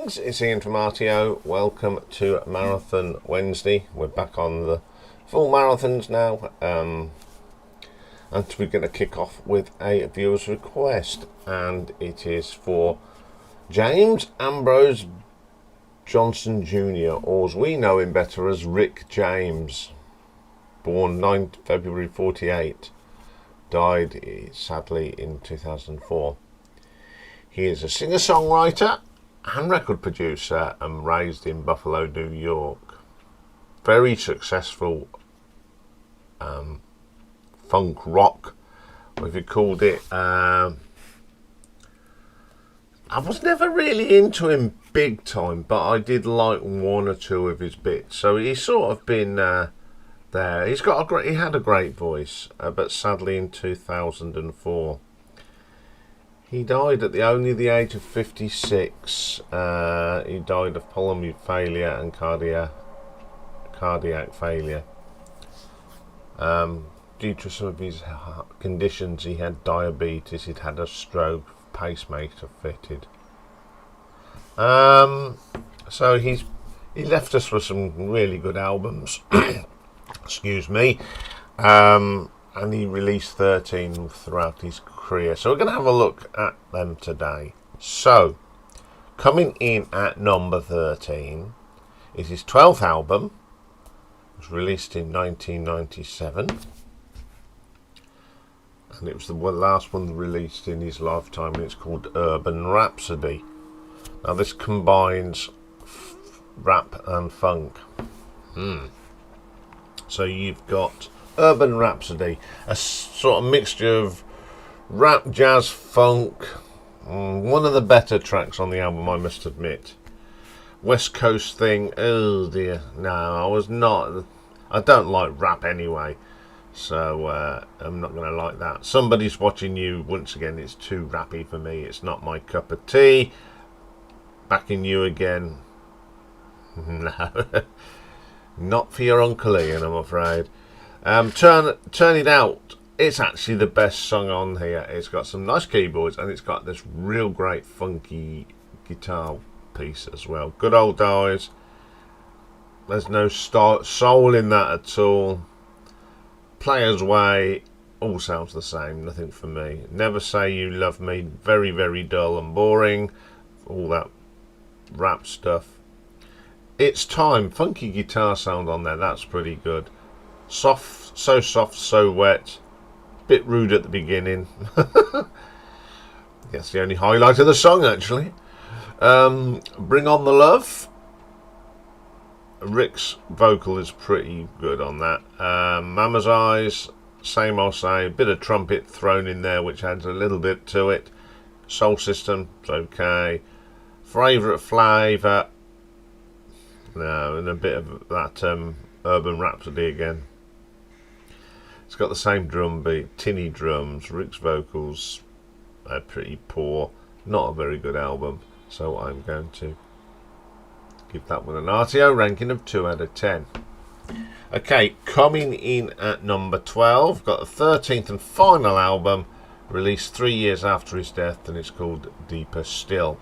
Greetings, it's Iain from RTO. Welcome to Marathon Wednesday. We're back on the full marathons now, and we're going to kick off with a viewer's request, and it is for James Ambrose Johnson Jr., or as we know him better as Rick James, born 9th February 48, died sadly in 2004. He is a singer-songwriter and record producer and raised in Buffalo, New York. Very successful funk rock, or if you called it. I was never really into him big time, but I did like one or two of his bits. So he's sort of been there. He had a great voice, but sadly in 2004. He died at only the age of 56. He died of pulmonary failure and cardiac failure. Due to some of his conditions, he had diabetes, he'd had a stroke, pacemaker fitted. So he left us with some really good albums. Excuse me. And he released 13 throughout his career. So we're going to have a look at them today. So, coming in at number 13 is his 12th album. It was released in 1997. And it was the last one released in his lifetime, and it's called Urban Rapsody. Now this combines rap and funk. So you've got Urban Rapsody, a sort of mixture of rap, jazz, funk. One of the better tracks on the album, I must admit. West Coast thing, oh dear, no, I don't like rap anyway, so I'm not going to like that. Somebody's Watching You, once again, it's too rappy for me, it's not my cup of tea. Backing You Again, no, not for your Uncle Iain, I'm afraid. Turn It Out, it's actually the best song on here. It's got some nice keyboards and it's got this real great funky guitar piece as well. Good Old Days, there's no soul in that at all. Player's Way, all sounds the same, nothing for me. Never Say You Love Me, very, very dull and boring. All that rap stuff. It's Time, funky guitar sound on there, that's pretty good. Soft, so wet. Bit rude at the beginning. That's the only highlight of the song, actually. Bring On the Love. Rick's vocal is pretty good on that. Mama's Eyes, same old same. Bit of trumpet thrown in there, which adds a little bit to it. Soul System, it's okay. Favourite Flavour. No, and a bit of that Urban Rhapsody again. It's got the same drum beat, tinny drums. Rick's vocals are pretty poor. Not a very good album, so I'm going to give that one an RTO ranking of 2 out of 10. Okay, coming in at number 12, got the 13th and final album, released 3 years after his death, and it's called Deeper Still.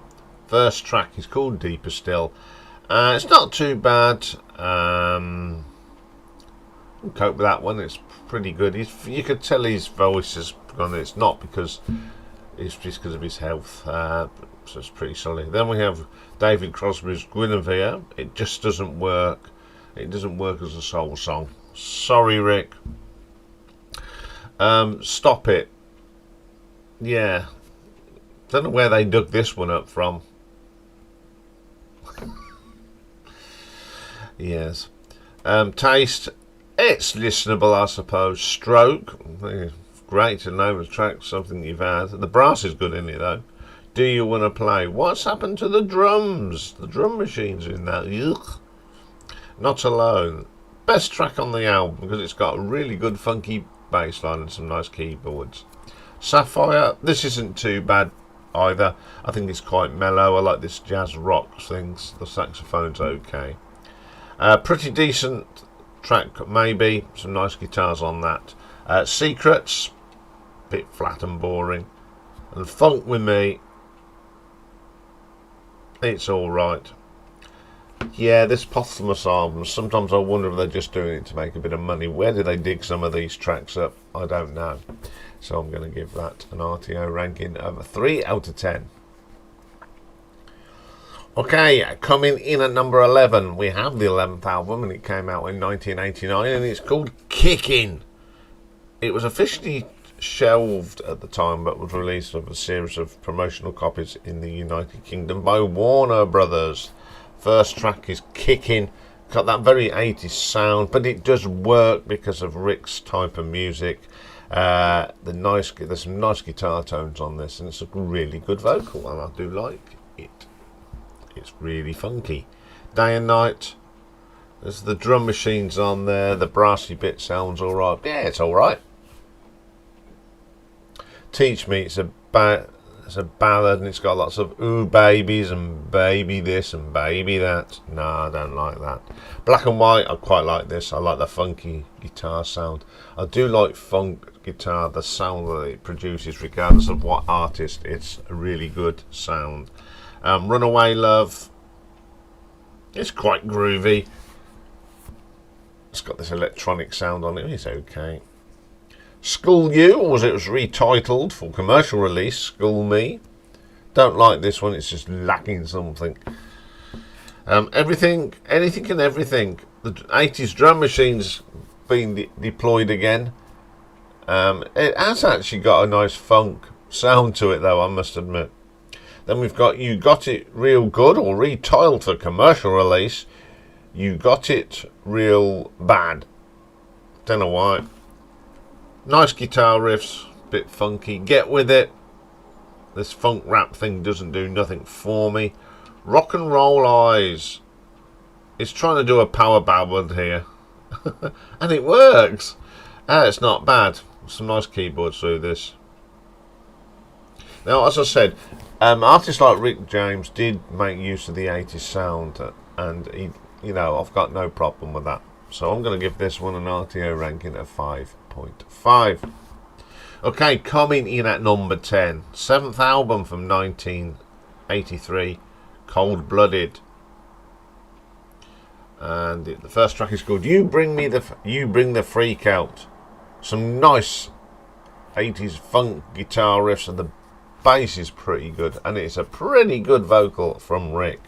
First track is called Deeper Still. It's not too bad. Cope with that one, it's pretty good. You could tell his voice has gone. It's not because it's just because of his health, so it's pretty solid. Then we have David Crosby's Guinevere. It just doesn't work. It doesn't work as a soul song. Sorry, Rick. Stop It. Yeah, don't know where they dug this one up from. Yes. Taste. It's listenable, I suppose. Stroke, great to know the track, something you've had. The brass is good in it though. Do You Want to Play? What's happened to the drums? The drum machines in that. Ugh. Not Alone. Best track on the album because it's got a really good funky bass line and some nice keyboards. Sapphire, this isn't too bad either. I think it's quite mellow. I like this jazz rock things. The saxophone's okay. Pretty decent track, maybe. Some nice guitars on that. Secrets, bit flat and boring. And Funk With Me, It's alright. Yeah, this posthumous album, sometimes I wonder if they're just doing it to make a bit of money. Where do they dig some of these tracks up? I don't know. So I'm going to give that an RTO ranking of a 3 out of 10. Okay, coming in at number 11, we have the 11th album, and it came out in 1989, and it's called Kickin. It was officially shelved at the time, but was released with a series of promotional copies in the United Kingdom by Warner Brothers. First track is Kickin. Got that very 80s sound, but it does work because of Rick's type of music. There's some nice guitar tones on this, and it's a really good vocal, and I do like it. It's really funky. Day and Night. There's the drum machines on there. The brassy bit sounds alright. Yeah, it's alright. Teach Me. It's a ballad, and it's got lots of ooh babies and baby this and baby that. No, I don't like that. Black and White. I quite like this. I like the funky guitar sound. I do like funk guitar. The sound that it produces, regardless of what artist, it's a really good sound. Runaway Love, it's quite groovy. It's got this electronic sound on it. It's okay. School You, or it was retitled for commercial release, School Me. Don't like this one. It's just lacking something. Anything and Everything. The 80s drum machine's been deployed again. It has actually got a nice funk sound to it, though, I must admit. Then we've got You Got It Real Good, or retitled for commercial release, You Got It Real Bad. Don't know why. Nice guitar riffs, bit funky. Get With It. This funk rap thing doesn't do nothing for me. Rock and Roll Eyes. It's trying to do a power ballad here. And it works. It's not bad. Some nice keyboards through this. Now, as I said, artists like Rick James did make use of the 80s sound, and I've got no problem with that. So I'm going to give this one an RTO ranking of 5.5. Okay, coming in at number 10, 7th album from 1983, Cold Blooded. And the first track is called You Bring the Freak Out. Some nice 80s funk guitar riffs, and the bass is pretty good, and it's a pretty good vocal from Rick.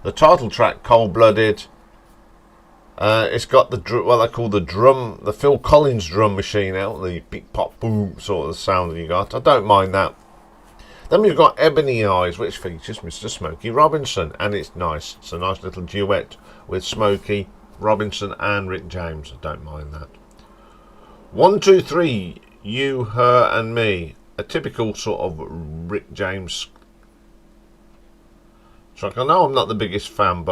The title track, Cold Blooded, it's got what they call the Phil Collins drum machine out, the big pop boom sort of sound that you got. I don't mind that. Then we've got Ebony Eyes, which features Mr. Smokey Robinson, and it's nice. It's a nice little duet with Smokey Robinson and Rick James. I don't mind that. 1, 2, 3, You, Her and Me. A typical sort of Rick James track. I know I'm not the biggest fan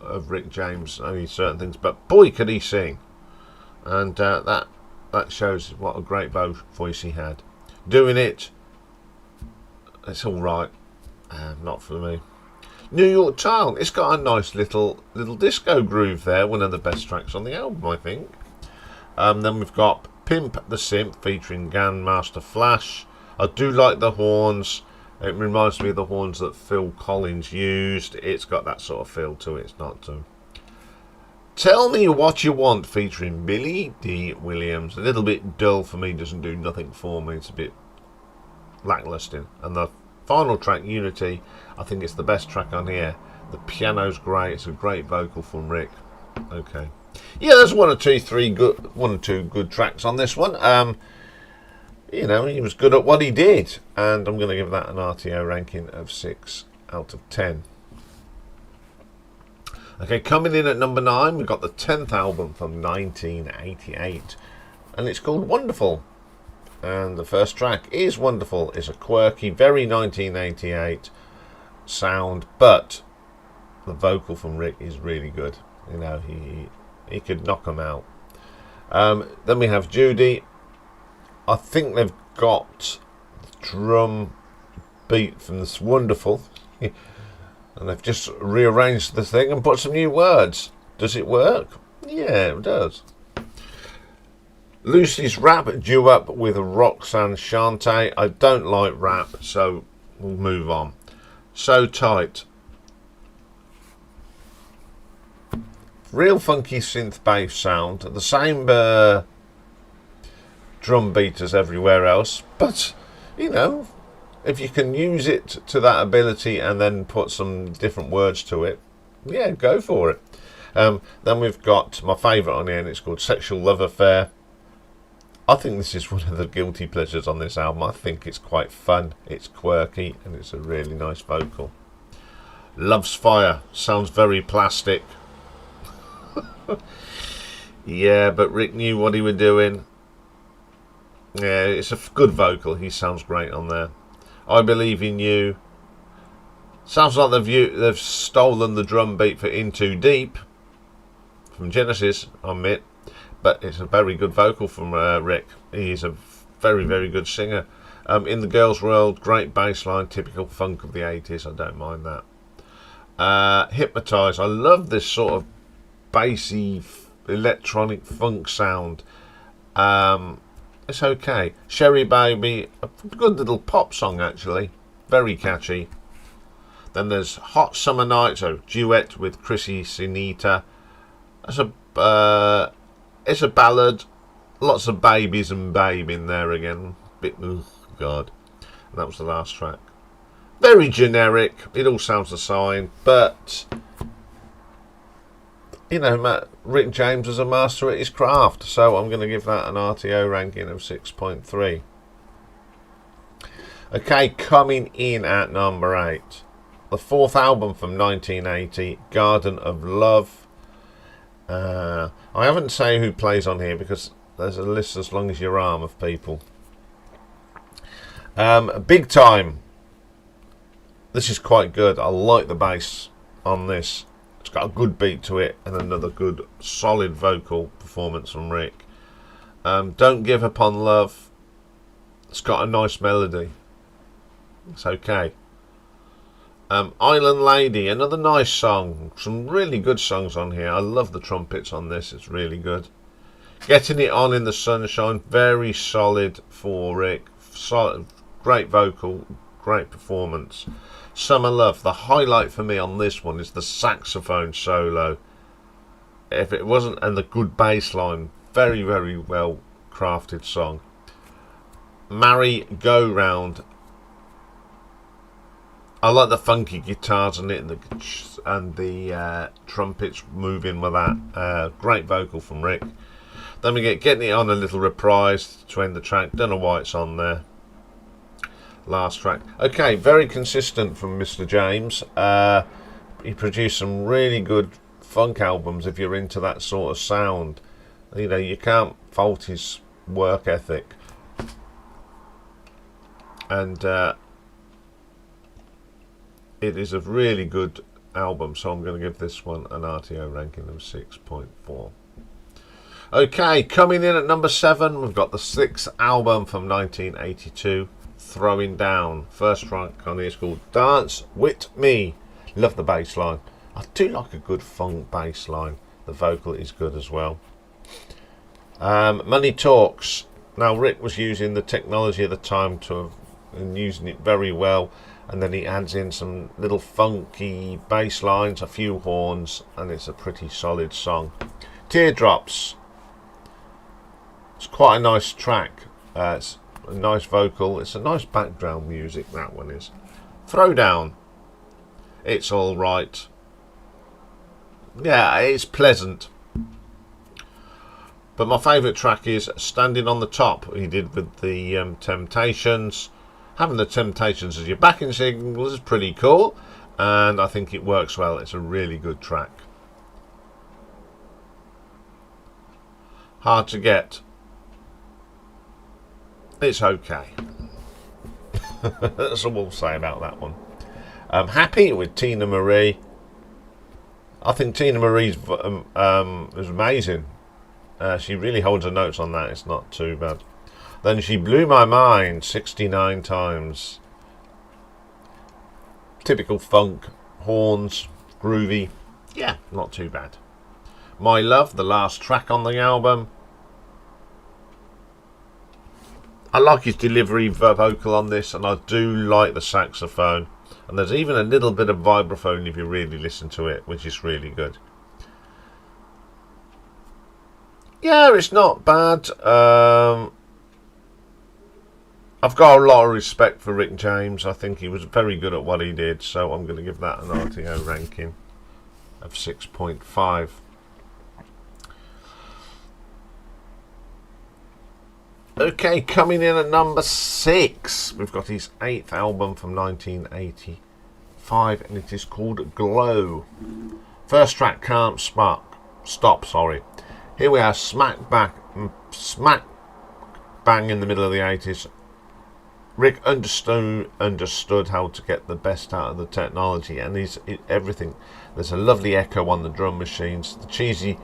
of Rick James, only certain things, but boy could he sing. And that shows what a great voice he had. Doing It, it's alright. Not for me. New York Town, it's got a nice little disco groove there. One of the best tracks on the album, I think. Then we've got Pimp the Simp featuring Grandmaster Flash. I do like the horns. It reminds me of the horns that Phil Collins used. It's got that sort of feel to it. It's not too. Tell Me What You Want featuring Billy D. Williams. A little bit dull for me. Doesn't do nothing for me. It's a bit lacklustre. And the final track, Unity, I think it's the best track on here. The piano's great. It's a great vocal from Rick. Okay. Yeah, there's one or two good tracks on this one. He was good at what he did, and I'm going to give that an RTO ranking of 6 out of 10. Okay, coming in at number 9, we've got the 10th album from 1988, and it's called Wonderful. And the first track is Wonderful. It's a quirky, very 1988 sound, but the vocal from Rick is really good. He could knock them out. Then we have Judy. I think they've got the drum beat from this Wonderful, and they've just rearranged the thing and put some new words. Does it work? Yeah, it does. Lucy's Rap due up with Roxanne Shante. I don't like rap, so we'll move on. So Tight. Real funky synth bass sound. The same drum beat as everywhere else, but you know, if you can use it to that ability and then put some different words to it, yeah, go for it. Then we've got my favourite on here, and it's called Sexual Love Affair. I think this is one of the guilty pleasures on this album. I think it's quite fun, it's quirky, and it's a really nice vocal. Love's Fire sounds very plastic. Yeah, but Rick knew what he was doing. Yeah, it's a good vocal. He sounds great on there. I Believe in You. Sounds like they've stolen the drum beat for In Too Deep from Genesis, I admit. But it's a very good vocal from Rick. He's a very, very good singer. In the Girls' World, great bass line, typical funk of the 80s. I don't mind that. Hypnotize. I love this sort of bassy electronic funk sound. It's okay. Sherry Baby, a good little pop song actually, very catchy. Then there's Hot Summer Night, so duet with Chrissy Sinita. It's a ballad, lots of babies and babe in there again. Bit, oh God, and that was the last track. Very generic. It all sounds the same, but you know, Rick James is a master at his craft, so I'm going to give that an RTO ranking of 6.3. Okay, coming in at number 8, the fourth album from 1980, Garden of Love. I haven't say who plays on here because there's a list as long as your arm of people. Big Time. This is quite good. I like the bass on this. It's got a good beat to it and another good solid vocal performance from Rick. Don't Give Up on Love. It's got a nice melody. It's okay. Island Lady, another nice song. Some really good songs on here. I love the trumpets on this. It's really good. Getting It On in the Sunshine. Very solid for Rick. Solid, great vocal. Great performance. Summer Love. The highlight for me on this one is the saxophone solo. If it wasn't, and the good bass line, very, very well crafted song. Marry Go Round. I like the funky guitars on it and the trumpets moving with that. Great vocal from Rick. Then we get Getting It On, a little reprise to end the track. Don't know why it's on there. Last track. Okay, very consistent from Mr. James. He produced some really good funk albums if you're into that sort of sound. You know, you can't fault his work ethic. And it is a really good album, so I'm going to give this one an RTO ranking of 6.4. Okay, coming in at number 7, we've got the 6th album from 1982, Throwin Down. First track on here is called Dance With Me. Love the bass line. I do like a good funk bass line. The vocal is good as well. Money Talks. Now Rick was using the technology at the time and using it very well, and then he adds in some little funky bass lines, a few horns, and it's a pretty solid song. Teardrops. It's quite a nice track. It's a nice vocal. It's a nice background music, that one is. Throwdown. It's all right. Yeah, it's pleasant. But my favourite track is Standing on the Top. He did with the Temptations. Having the Temptations as your backing single is pretty cool, and I think it works well. It's a really good track. Hard to Get. It's okay. That's all we'll say about that one. Happy with Tina Marie. I think Tina Marie's is amazing. She really holds her notes on that. It's not too bad. Then She Blew My Mind 69 times. Typical funk, horns, groovy. Yeah, not too bad. My Love, the last track on the album. I like his delivery vocal on this, and I do like the saxophone. And there's even a little bit of vibraphone if you really listen to it, which is really good. Yeah, it's not bad. I've got a lot of respect for Rick James. I think he was very good at what he did, so I'm going to give that an RTO ranking of 6.5. Okay, coming in at number 6, we've got his 8th album from 1985, and it is called Glow. First track, Can't Stop. Here we are, smack bang in the middle of the 80s. Rick understood how to get the best out of the technology, and everything. There's a lovely echo on the drum machines. The cheesy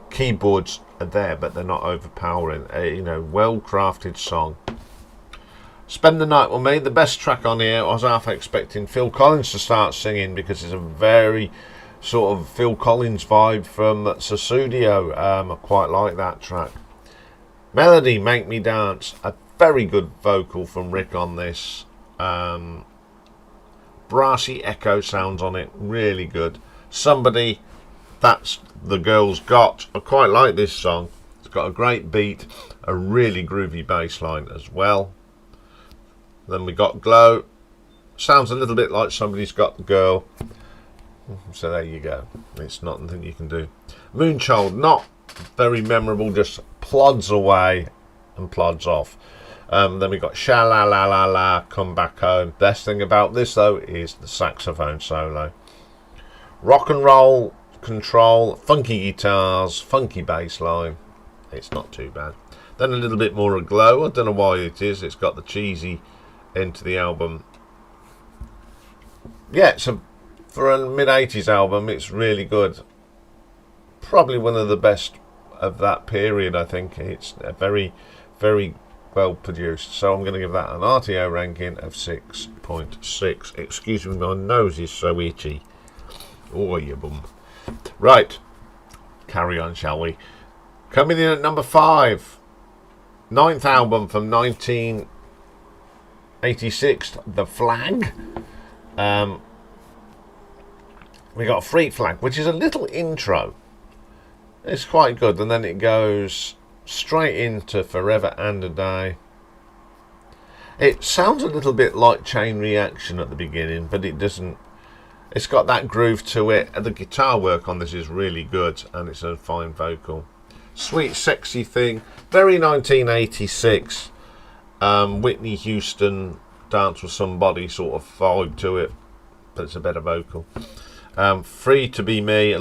keyboards are there, but they're not overpowering. Well-crafted song. Spend the Night With Me, the best track on here. I was half expecting Phil Collins to start singing because it's a very sort of Phil Collins vibe from Susudio. I quite like that track. Melody, Make Me Dance. A very good vocal from Rick on this. Brassy echo sounds on it, really good. Somebody, that's The Girl's Got. I quite like this song. It's got a great beat, a really groovy bass line as well. Then we got Glow. Sounds a little bit like Somebody's Got the Girl. So there you go. It's not nothing you can do. Moonchild, not very memorable, just plods away and plods off. Then we got Sha La La La La, Come Back Home. Best thing about this though is the saxophone solo. Rock and roll, control, funky guitars, funky bass line. It's not too bad. Then a little bit more of Glow. I don't know why it is. It's got the cheesy end to the album. Yeah, for a mid-80s album, it's really good. Probably one of the best of that period, I think. It's a very, very well produced. So I'm going to give that an RTO ranking of 6.6. Excuse me, my nose is so itchy. Oh, you bum. Right, carry on, shall we? Coming in at number 5, 9th album from 1986, The Flag. We got Freak Flag, which is a little intro. It's quite good, and then it goes straight into Forever and a Day. It sounds a little bit like Chain Reaction at the beginning, but it doesn't. It's got that groove to it, and the guitar work on this is really good, and it's a fine vocal. Sweet, sexy thing. Very 1986. Whitney Houston, Dance With Somebody sort of vibe to it, but it's a better vocal. Free to Be Me.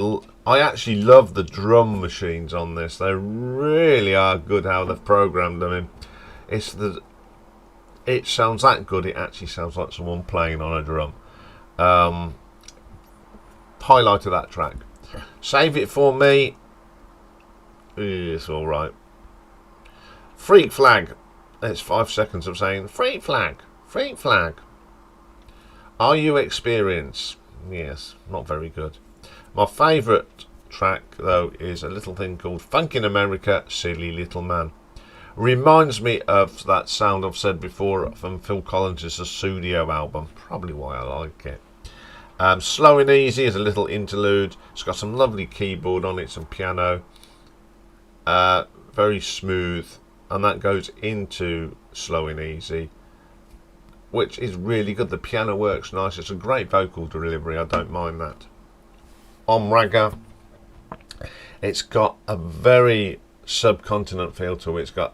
I actually love the drum machines on this. They really are good how they've programmed them in. It sounds that good, it actually sounds like someone playing on a drum. Highlight of that track. Save It For Me. It's alright. Freak Flag. It's 5 seconds of saying Freak Flag, Freak Flag. Are You Experience? Yes, not very good. My favourite track though is a little thing called Funk in America, Silly Little Man. Reminds me of that sound I've said before from Phil Collins' Studio album. Probably why I like it. Slow and Easy is a little interlude. It's got some lovely keyboard on it, some piano. Very smooth, and that goes into Slow and Easy, which is really good. The piano works nice. It's a great vocal delivery. I don't mind that. Omraga. It's got a very subcontinent feel to it. It's got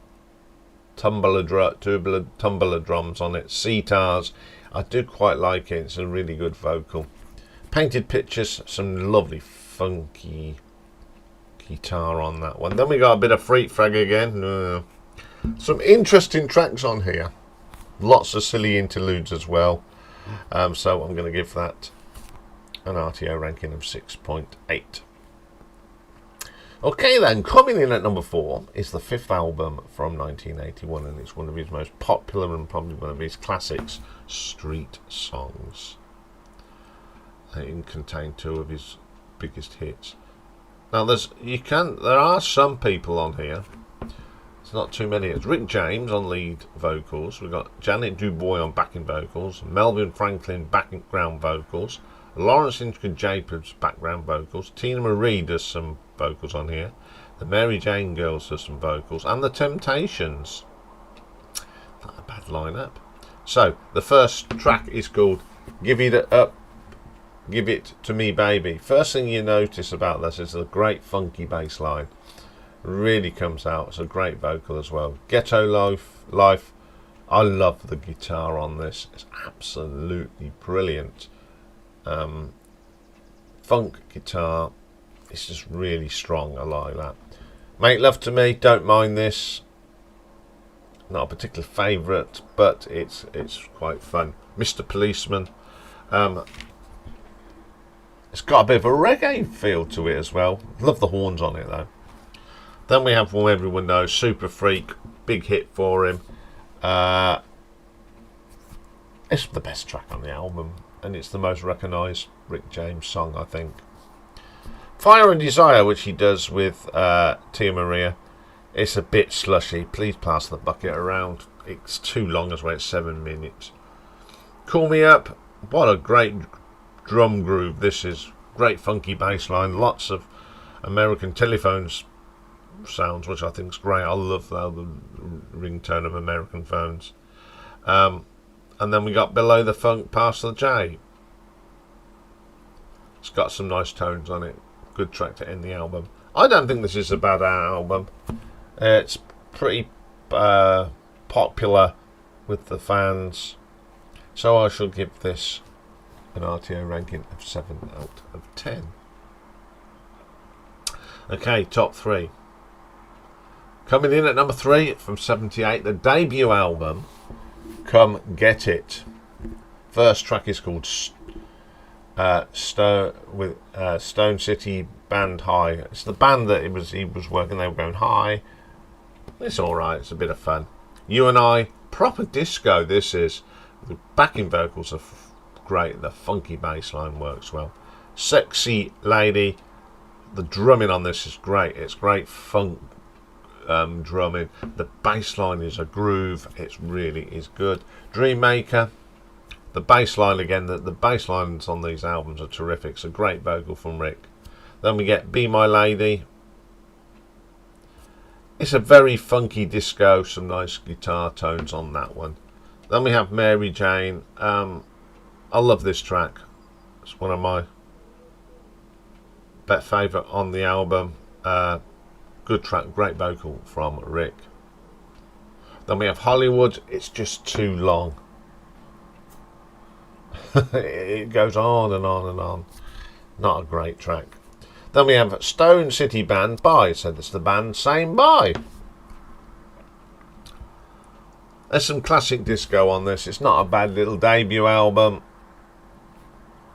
tumbler drums on it, sitars. I do quite like it. It's a really good vocal. Painted Pictures, some lovely funky guitar on that one. Then we got a bit of Freak Flag again. Some interesting tracks on here. Lots of silly interludes as well. So I'm going to give that an RTO ranking of 6.8. Okay then, coming in at number 4 is the 5th album from 1981, and it's one of his most popular and probably one of his classics, Street Songs. It contained 2 of his biggest hits. Now there are some people on here. It's not too many. It's Rick James on lead vocals. We've got Janet Dubois on backing vocals, Melvin Franklin background vocals, Lawrence Ingram Jacobs background vocals, Tina Marie does some vocals on here, The Mary Jane Girls does some vocals, and the Temptations. Not a bad lineup. So the first track is called "Give It Up, Give It to Me, Baby." First thing you notice about this is a great funky bass line. Really comes out. It's a great vocal as well. Ghetto Life. I love the guitar on this. It's absolutely brilliant. Funk guitar. It's just really strong. I like that. Make Love to Me. Don't mind this. Not a particular favourite, but it's quite fun. Mr. Policeman. It's got a bit of a reggae feel to it as well. Love the horns on it though. Then we have one everyone knows, Super Freak. Big hit for him. It's the best track on the album, and it's the most recognised Rick James song, I think. Fire and Desire, which he does with Tia Maria. It's a bit slushy. Please pass the bucket around. It's too long as well. It's 7 minutes. Call Me Up. What a great drum groove this is. Great funky bass line. Lots of American telephones sounds, which I think is great. I love the ringtone of American phones. And then we got Below the Funk, Past the J. It's got some nice tones on it. Good track to end the album. I don't think this is a bad album. It's pretty popular with the fans, so I shall give this an RTO ranking of 7 out of 10. Okay, top 3. Coming in at number 3 from 78, the debut album, Come Get It. First track is called Stone City Band High. It's the band that he was working. They were going high. It's all right. It's a bit of fun. You and I, proper disco. This is. The backing vocals are great. The funky bass line works well. Sexy Lady. The drumming on this is great. It's great funk drumming. The bass line is a groove. It really is good. Dream Maker. The bass line again. The bass lines on these albums are terrific. It's a great vocal from Rick. Then we get Be My Lady. It's a very funky disco, some nice guitar tones on that one. Then we have Mary Jane. I love this track. It's one of my favourite on the album. Good track, great vocal from Rick. Then we have Hollywood. It's just too long. It goes on and on and on. Not a great track. Then we have Stone City Band By. So that's the band saying bye. There's some classic disco on this. It's not a bad little debut album.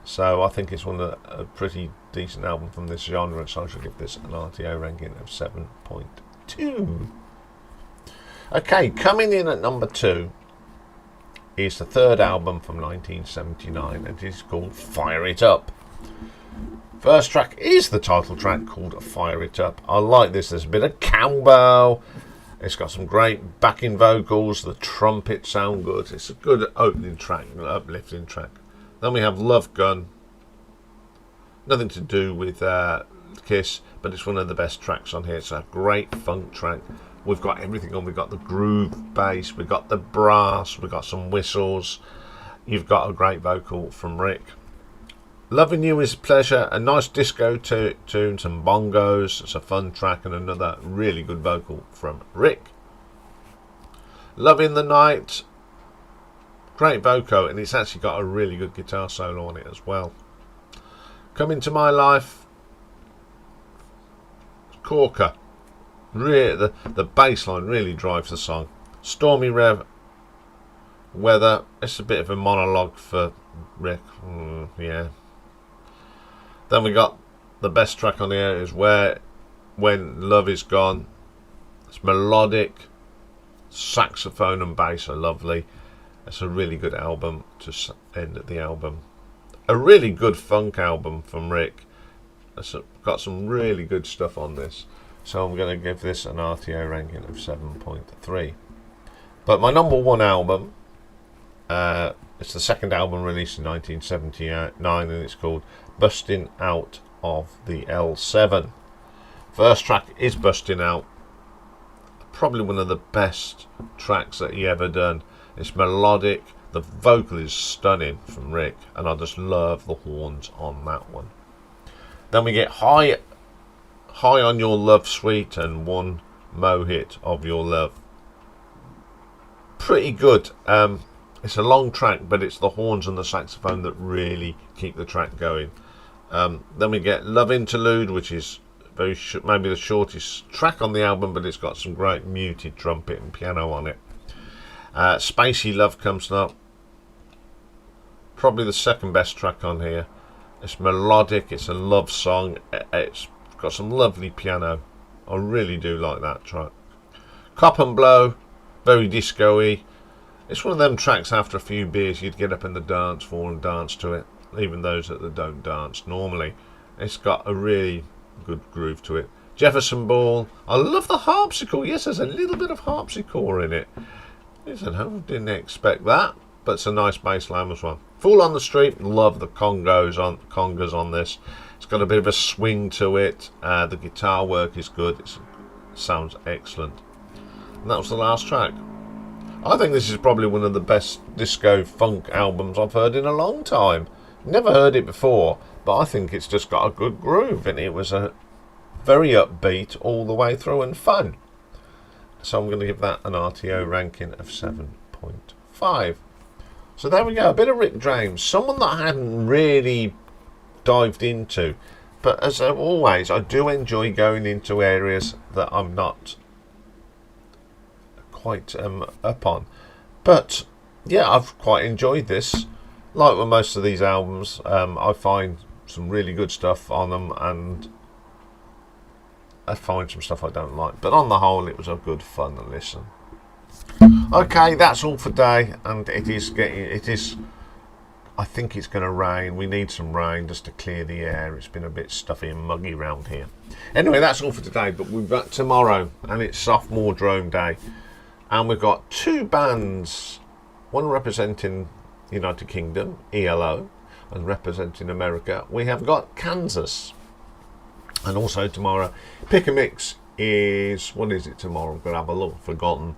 So I think it's a pretty decent album from this genre. So I should give this an RTO ranking of 7.2. Okay, coming in at number 2 is the third album from 1979, and it is called Fire It Up. First track is the title track called Fire It Up. I like this. There's a bit of cowbell. It's got some great backing vocals. The trumpets sound good. It's a good opening track, an uplifting track. Then we have Love Gun. Nothing to do with Kiss, but it's one of the best tracks on here. It's a great funk track. We've got everything on. We've got the groove bass. We've got the brass. We've got some whistles. You've got a great vocal from Rick. Loving You Is a Pleasure, a nice disco tune, some bongos. It's a fun track and another really good vocal from Rick. Loving the Night, great vocal, and it's actually got a really good guitar solo on it as well. Come Into My Life, corker. Really, the bass line really drives the song. Stormy Weather, it's a bit of a monologue for Rick. Yeah. Then we got the best track on here is When Love Is Gone. It's melodic, saxophone and bass are lovely. It's a really good album to end the album. A really good funk album from Rick. It's got some really good stuff on this. So I'm going to give this an RTO ranking of 7.3. But my number 1 album, it's the second album released in 1979, and it's called Bustin' Out of the L7. First track is Bustin' Out. Probably one of the best tracks that he ever done. It's melodic, the vocal is stunning from Rick, and I just love the horns on that one. Then we get High on Your Love Suite and One Mo Hit of Your Love. Pretty good. It's a long track, but it's the horns and the saxophone that really keep the track going. Then we get Love Interlude, which is maybe the shortest track on the album, but it's got some great muted trumpet and piano on it. Spacey Love comes up, probably the second best track on here. It's melodic, it's a love song, it's got some lovely piano. I really do like that track. Cop and Blow, very disco-y. It's one of them tracks after a few beers you'd get up in the dance floor and dance to it, even those that don't dance normally. It's got a really good groove to it. Jefferson Ball, I love the harpsichord. Yes, there's a little bit of harpsichord in it. Listen, I didn't expect that, but it's a nice bass line as well. Fool on the Street, love the congas on this. It's got a bit of a swing to it. The guitar work is good. It sounds excellent. And that was the last track. I think this is probably one of the best disco funk albums I've heard in a long time. Never heard it before, but I think it's just got a good groove, and it was a very upbeat all the way through and fun. So I'm going to give that an RTO ranking of 7.5. So there we go, a bit of Rick James, someone that I hadn't really dived into, but as always, I do enjoy going into areas that I'm not quite up on. But yeah, I've quite enjoyed this. Like with most of these albums, I find some really good stuff on them, and I find some stuff I don't like, but on the whole it was a good fun to listen. Okay, that's all for today, and it is I think it's going to rain. We need some rain just to clear the air. It's been a bit stuffy and muggy around here. Anyway, that's all for today, but we've got tomorrow, and it's Sophomore Drone Day, and we've got two bands, one representing United Kingdom, ELO, and representing America, we have got Kansas. And also tomorrow, Pick a Mix is, what is it tomorrow? I'm going to have a look, forgotten.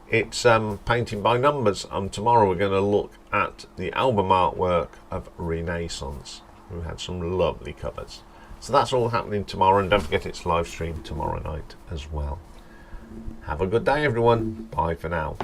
It's Painting by Numbers, and tomorrow we're going to look at the album artwork of Renaissance, who had some lovely covers. So that's all happening tomorrow, and don't forget it's live streamed tomorrow night as well. Have a good day, everyone. Bye for now.